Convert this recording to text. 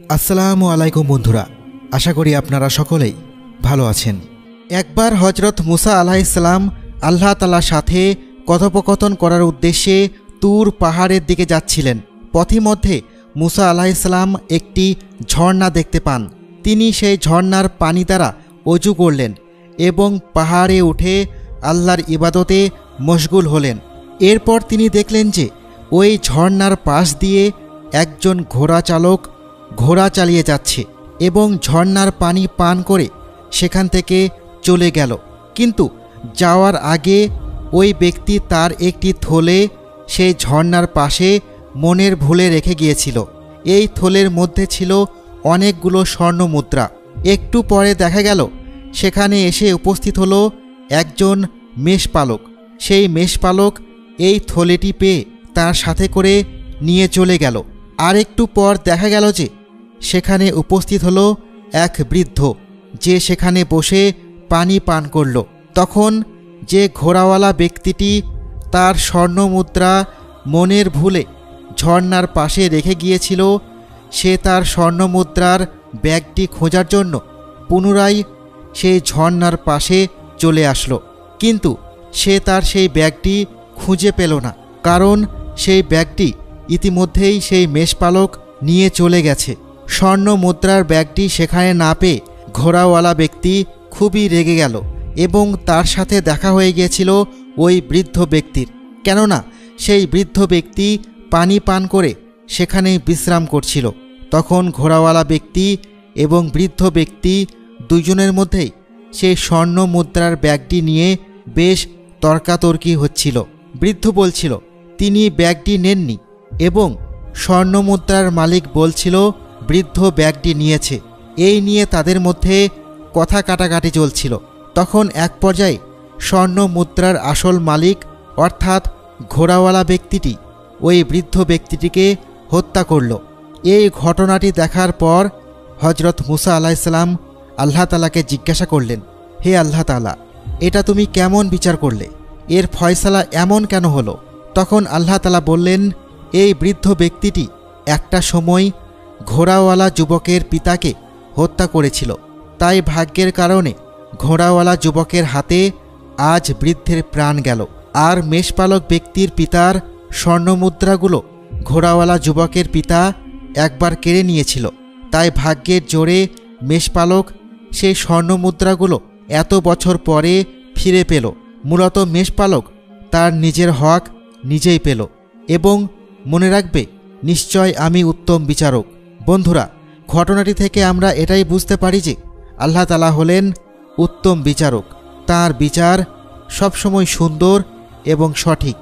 আসসালামু আলাইকুম বন্ধুরা, আশা করি আপনারা সকলেই ভালো আছেন। একবার হজরত মুসা আলাইহিস সালাম আল্লাহ তাআলার সাথে কথোপকথন করার উদ্দেশ্যে তুর পাহাড়ের দিকে যাচ্ছিলেন। পথিমধ্যে মুসা আলাইহিস সালাম একটি ঝর্ণা দেখতে পান। তিনি সেই ঝর্ণার পানি দ্বারা অজু করলেন এবং পাহাড়ে উঠে আল্লাহর ইবাদতে মশগুল হলেন। এরপর তিনি দেখলেন যে ওই ঝর্ণার পাশ দিয়ে একজন ঘোড়া চালক ঘোড়া চালিয়ে যাচ্ছে এবং ঝর্ণার পানি পান করে সেখান থেকে চলে গেল। কিন্তু যাওয়ার আগে ওই ব্যক্তি তার একটি থলে সেই ঝর্ণার পাশে মনের ভুলে রেখে গিয়েছিল। এই থলের মধ্যে ছিল অনেকগুলো স্বর্ণ মুদ্রা। একটু পরে দেখা গেল সেখানে এসে উপস্থিত হলো একজন মেষপালক। সেই মেষপালক এই থলেটি পেয়ে তার সাথে করে নিয়ে চলে গেল। আর একটু পর দেখা গেল যে সেখানে উপস্থিত হলো এক বৃদ্ধ, যে সেখানে বসে পানি পান করল। তখন যে ঘোড়াওয়ালা ব্যক্তিটি তার স্বর্ণ মুদ্রা মনের ভুলে ঝর্ণার পাশে রেখে গিয়েছিল, সে তার স্বর্ণ মুদ্রার ব্যাগটি খোঁজার জন্য পুনরায় সেই ঝর্ণার পাশে চলে আসলো। কিন্তু সে তার সেই ব্যাগটি খুঁজে পেল না, কারণ সেই ব্যাগটি ইতিমধ্যেই সেই মেষপালক নিয়ে চলে গেছে। স্বর্ণ মুদ্রার ব্যাগটি সেখানে না পেয়ে ঘোড়াওয়ালা ব্যক্তি খুবই রেগে গেল এবং তার সাথে দেখা হয়ে গিয়েছিল ওই বৃদ্ধ ব্যক্তির। কেননা সেই বৃদ্ধ ব্যক্তি পানি পান করে সেখানে বিশ্রাম করছিল। তখন ঘোড়াওয়ালা ব্যক্তি এবং বৃদ্ধ ব্যক্তি দুজনের মধ্যেই সেই স্বর্ণ মুদ্রার ব্যাগটি নিয়ে বেশ তর্কাতর্কি হচ্ছিল। বৃদ্ধ বলছিল তিনি ব্যাগটি নেননি এবং স্বর্ণ মুদ্রার মালিক বলছিল বৃদ্ধ ব্যাগটি নিয়েছে। এই নিয়ে তাদের মধ্যে কথা কাটাকাটি চলছিল। তখন এক পর্যায়ে স্বর্ণ মুদ্রার আসল মালিক অর্থাৎ ঘোড়াওয়ালা ব্যক্তিটি ওই বৃদ্ধ ব্যক্তিটিকে হত্যা করল। এই ঘটনাটি দেখার পর হজরত মুসা আলাইহিস সালাম আল্লাহ তাআলাকে জিজ্ঞাসা করলেন, হে আল্লাহ তাআলা, এটা তুমি কেমন বিচার করলে? এর ফয়সালা এমন কেন হলো? তখন আল্লাহ তাআলা বললেন, এই বৃদ্ধ ব্যক্তিটি একটা সময় ঘোড়াওয়ালা যুবকের পিতাকে হত্যা করেছিল। তাই ভাগ্যের কারণে ঘোড়াওয়ালা যুবকের হাতে আজ বৃদ্ধের প্রাণ গেল। আর মেষপালক ব্যক্তির পিতার স্বর্ণমুদ্রাগুলো ঘোড়াওয়ালা যুবকের পিতা একবার কেড়ে নিয়েছিল। তাই ভাগ্যের জোরে মেষপালক সেই স্বর্ণমুদ্রাগুলো এত বছর পরে ফিরে পেল। মূলত মেষপালক তার নিজের হক নিজেই পেল। এবং মনে রাখবে, নিশ্চয় আমি উত্তম বিচারক। বন্ধুরা, ঘটনাটি থেকে আমরা এটাই বুঝতে পারি যে আল্লাহ তাআলা হলেন উত্তম বিচারক। তার বিচার সবসময় সুন্দর এবং সঠিক।